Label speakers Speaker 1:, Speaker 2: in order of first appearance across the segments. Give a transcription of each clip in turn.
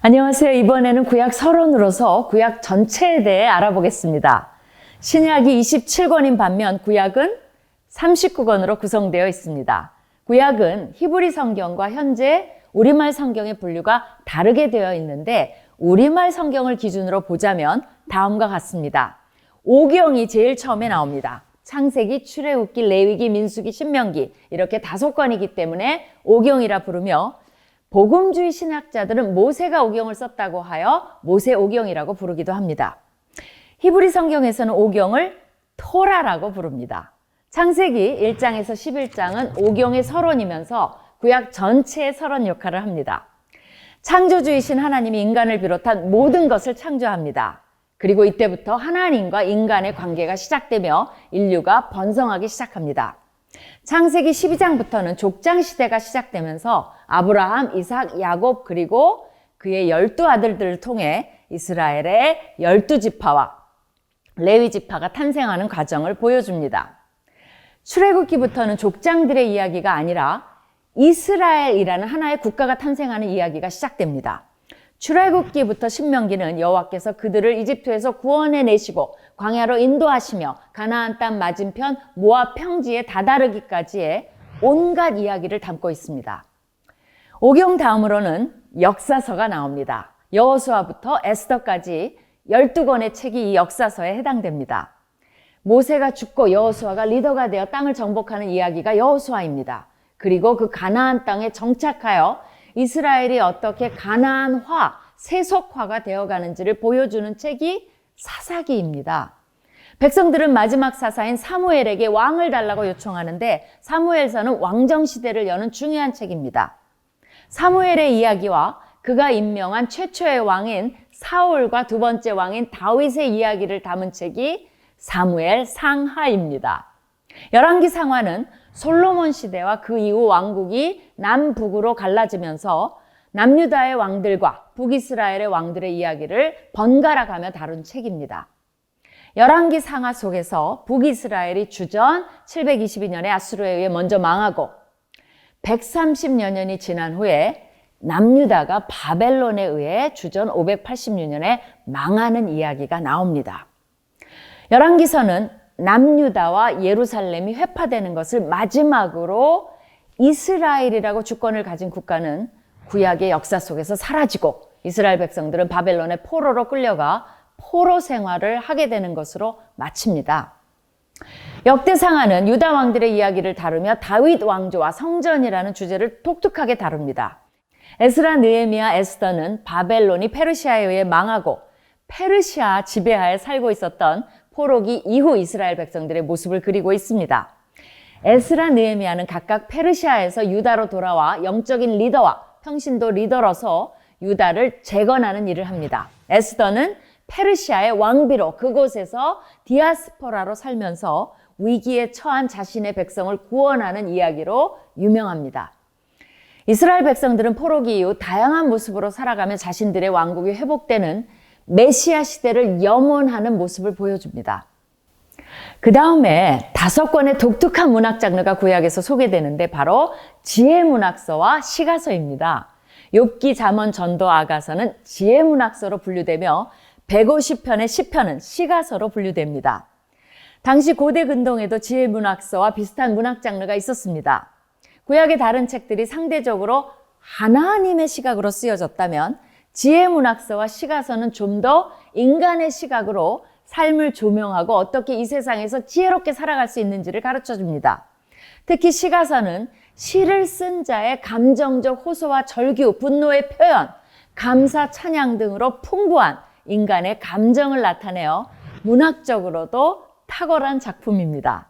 Speaker 1: 안녕하세요. 이번에는 구약 서론으로서 구약 전체에 대해 알아보겠습니다. 신약이 27권인 반면 구약은 39권으로 구성되어 있습니다. 구약은 히브리 성경과 현재 우리말 성경의 분류가 다르게 되어 있는데 우리말 성경을 기준으로 보자면 다음과 같습니다. 오경이 제일 처음에 나옵니다. 창세기, 출애굽기, 레위기, 민수기, 신명기 이렇게 5권이기 때문에 오경이라 부르며 복음주의 신학자들은 모세가 오경을 썼다고 하여 모세오경이라고 부르기도 합니다. 히브리 성경에서는 오경을 토라라고 부릅니다. 창세기 1장에서 11장은 오경의 서론이면서 구약 전체의 서론 역할을 합니다. 창조주이신 하나님이 인간을 비롯한 모든 것을 창조합니다. 그리고 이때부터 하나님과 인간의 관계가 시작되며 인류가 번성하기 시작합니다. 창세기 12장부터는 족장 시대가 시작되면서 아브라함, 이삭, 야곱 그리고 그의 12아들들을 통해 이스라엘의 12지파와 레위지파가 탄생하는 과정을 보여줍니다. 출애굽기부터는 족장들의 이야기가 아니라 이스라엘이라는 하나의 국가가 탄생하는 이야기가 시작됩니다. 출애굽기부터 신명기는 여호와께서 그들을 이집트에서 구원해 내시고 광야로 인도하시며 가나안 땅 맞은편 모압 평지에 다다르기까지의 온갖 이야기를 담고 있습니다. 오경 다음으로는 역사서가 나옵니다. 여호수아부터 에스더까지 12권의 책이 이 역사서에 해당됩니다. 모세가 죽고 여호수아가 리더가 되어 땅을 정복하는 이야기가 여호수아입니다. 그리고 그 가나안 땅에 정착하여 이스라엘이 어떻게 가나안화, 세속화가 되어가는지를 보여주는 책이 사사기입니다. 백성들은 마지막 사사인 사무엘에게 왕을 달라고 요청하는데 사무엘서는 왕정시대를 여는 중요한 책입니다. 사무엘의 이야기와 그가 임명한 최초의 왕인 사울과 두 번째 왕인 다윗의 이야기를 담은 책이 사무엘 상하입니다. 열왕기 상하는 솔로몬 시대와 그 이후 왕국이 남북으로 갈라지면서 남유다의 왕들과 북이스라엘의 왕들의 이야기를 번갈아 가며 다룬 책입니다. 열왕기 상하 속에서 북이스라엘이 주전 722년에 아수르에 의해 먼저 망하고 130여 년이 지난 후에 남유다가 바벨론에 의해 주전 586년에 망하는 이야기가 나옵니다. 열왕기서는 남유다와 예루살렘이 회파되는 것을 마지막으로 이스라엘이라고 주권을 가진 국가는 구약의 역사 속에서 사라지고 이스라엘 백성들은 바벨론의 포로로 끌려가 포로 생활을 하게 되는 것으로 마칩니다. 역대상하는 유다 왕들의 이야기를 다루며 다윗 왕조와 성전이라는 주제를 독특하게 다룹니다. 에스라, 느헤미야, 에스더는 바벨론이 페르시아에 의해 망하고 페르시아 지배하에 살고 있었던 포로기 이후 이스라엘 백성들의 모습을 그리고 있습니다. 에스라, 느헤미야는 각각 페르시아에서 유다로 돌아와 영적인 리더와 평신도 리더로서 유다를 재건하는 일을 합니다. 에스더는 페르시아의 왕비로 그곳에서 디아스포라로 살면서 위기에 처한 자신의 백성을 구원하는 이야기로 유명합니다. 이스라엘 백성들은 포로기 이후 다양한 모습으로 살아가며 자신들의 왕국이 회복되는 메시아 시대를 염원하는 모습을 보여줍니다. 그 다음에 5권의 독특한 문학 장르가 구약에서 소개되는데 바로 지혜문학서와 시가서입니다. 욥기, 잠언, 전도, 아가서는 지혜문학서로 분류되며 150편의 시편은 시가서로 분류됩니다. 당시 고대 근동에도 지혜문학서와 비슷한 문학 장르가 있었습니다. 구약의 다른 책들이 상대적으로 하나님의 시각으로 쓰여졌다면 지혜문학서와 시가서는 좀 더 인간의 시각으로 삶을 조명하고 어떻게 이 세상에서 지혜롭게 살아갈 수 있는지를 가르쳐줍니다. 특히 시가서는 시를 쓴 자의 감정적 호소와 절규, 분노의 표현, 감사, 찬양 등으로 풍부한 인간의 감정을 나타내어 문학적으로도 탁월한 작품입니다.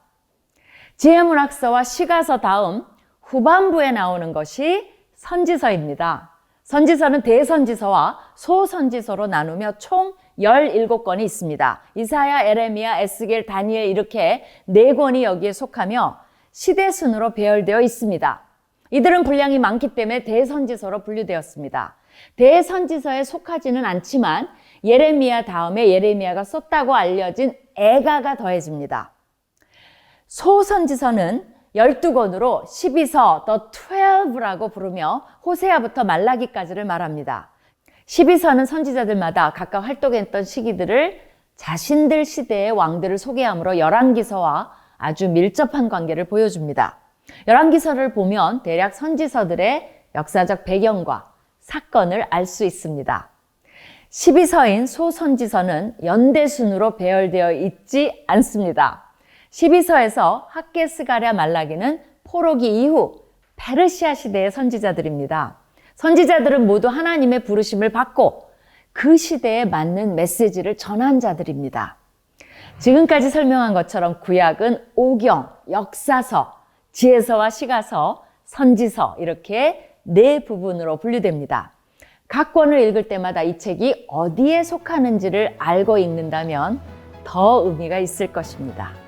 Speaker 1: 지혜문학서와 시가서 다음 후반부에 나오는 것이 선지서입니다. 선지서는 대선지서와 소선지서로 나누며 총 17권이 있습니다. 이사야, 에레미야, 에스겔, 다니엘 이렇게 4권이 여기에 속하며 시대순으로 배열되어 있습니다. 이들은 분량이 많기 때문에 대선지서로 분류되었습니다. 대선지서에 속하지는 않지만 예레미야 다음에 예레미야가 썼다고 알려진 애가가 더해집니다. 소선지서는 12권으로 12서, The 12라고 부르며 호세아부터 말라기까지를 말합니다. 12서는 선지자들마다 각각 활동했던 시기들을 자신들 시대의 왕들을 소개함으로 열왕기서와 아주 밀접한 관계를 보여줍니다. 열왕기서를 보면 대략 선지서들의 역사적 배경과 사건을 알 수 있습니다. 12서인 소선지서는 연대순으로 배열되어 있지 않습니다. 12서에서 학개스가랴 말라기는 포로기 이후 페르시아 시대의 선지자들입니다. 선지자들은 모두 하나님의 부르심을 받고 그 시대에 맞는 메시지를 전한 자들입니다. 지금까지 설명한 것처럼 구약은 오경, 역사서, 지혜서와 시가서, 선지서 이렇게 네 부분으로 분류됩니다. 각 권을 읽을 때마다 이 책이 어디에 속하는지를 알고 읽는다면 더 의미가 있을 것입니다.